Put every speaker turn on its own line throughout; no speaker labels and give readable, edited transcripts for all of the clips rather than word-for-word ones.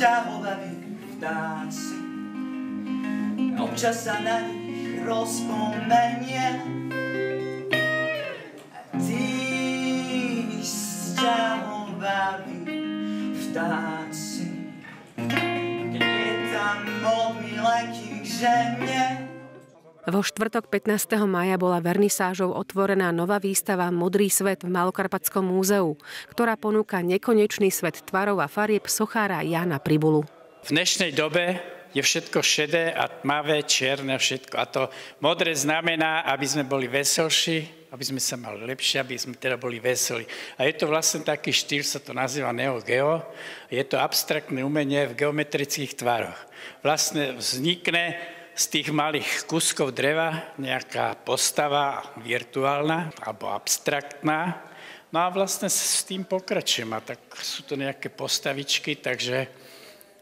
ťahovaví vtáci. Občas sa na nich rozpomenie. Tí sťahovaví vtáci. Keď je tam od milekých ženie.
Vo štvrtok 15. mája bola vernisážou otvorená nová výstava Modrý svet v Malokarpatskom múzeu, ktorá ponúka nekonečný svet tvarov a farieb sochára Jána Pribulu.
V dnešnej dobe je všetko šedé a tmavé, čierne, všetko. A to modré znamená, aby sme boli veselší, aby sme sa mali lepšie, aby sme teda boli veselí. A je to vlastne taký štýl, sa to nazýva neogeo. Je to abstraktné umenie v geometrických tvaroch. Vlastne vznikne z tých malých kuskov dreva nejaká postava virtuálna alebo abstraktná. No a vlastne s tým pokračujem. A tak sú to nejaké postavičky, takže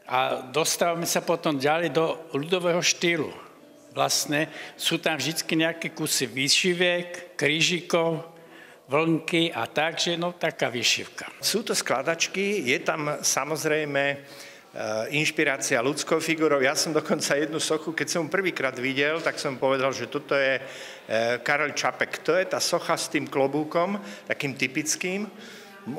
a dostávame sa potom ďalej do ľudového štýlu. Vlastne sú tam vždy nejaké kusy výšiviek, krížikov, vlnky a takže no taká výšivka.
Sú to skladačky, je tam samozrejme inšpirácia ľudskou figurou. Ja som dokonca jednu sochu, keď som prvýkrát videl, tak som povedal, že toto je Karel Čapek. To je tá socha s tým klobúkom, takým typickým.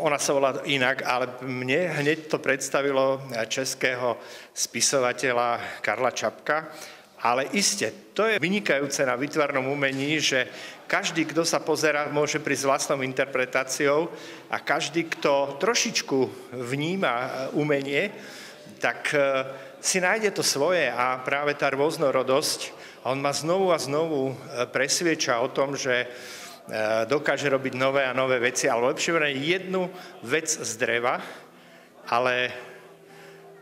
Ona sa volá inak, ale mne hneď to predstavilo českého spisovateľa Karla Čapka. Ale iste, to je vynikajúce na výtvarnom umení, že každý, kto sa pozerá, môže prísť vlastnou interpretáciou a každý, kto trošičku vníma umenie, tak si nájde to svoje a práve tá rôznorodosť, on ma znovu a znovu presviedča o tom, že dokáže robiť nové a nové veci, ale lepšie jednu vec z dreva, ale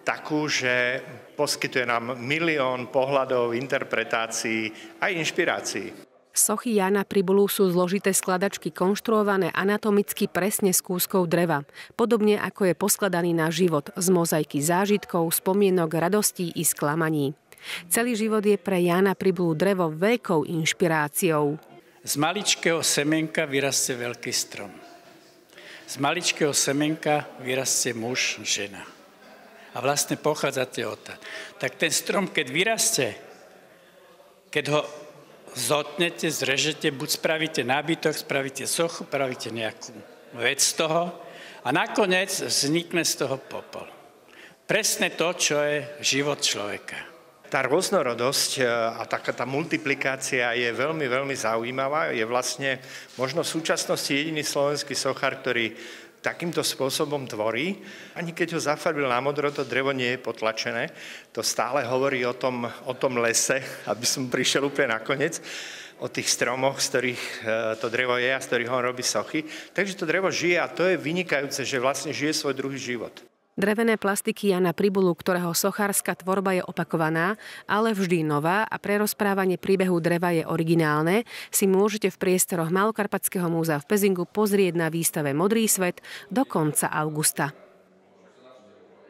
takú, že poskytuje nám milión pohľadov, interpretácií a inšpirácií.
Sochy Jána Pribulu sú zložité skladačky konštruované anatomicky presne z kúskov dreva, podobne ako je poskladaný náš život z mozaiky zážitkov, spomienok, radostí i sklamaní. Celý život je pre Jána Pribulu drevo veľkou inšpiráciou.
Z maličkého semenka vyrastie veľký strom. Z maličkého semenka vyrastie muž, žena. A vlastne pochádzate odtiaľ. Tak ten strom, keď vyrastie, keď ho zotnete, zrežete, buď spravíte nábytok, spravíte sochu, spravíte nejakú vec z toho a nakoniec vznikne z toho popol. Presne to, čo je život človeka.
Tá rôznorodosť a taká tá multiplikácia je veľmi, veľmi zaujímavá. Je vlastne možno v súčasnosti jediný slovenský sochár, ktorý takýmto spôsobom tvorí. Ani keď ho zafarbil na modro, to drevo nie je potlačené. To stále hovorí o tom lese, aby som prišiel úplne nakoniec, o tých stromoch, z ktorých to drevo je a z ktorých on robí sochy. Takže to drevo žije a to je vynikajúce, že vlastne žije svoj druhý život.
Drevené plastiky Jána Pribulu, ktorého sochárska tvorba je opakovaná, ale vždy nová a pre rozprávanie príbehu dreva je originálne, si môžete v priestoroch Malokarpatského múzea v Pezingu pozrieť na výstave Modrý svet do konca augusta.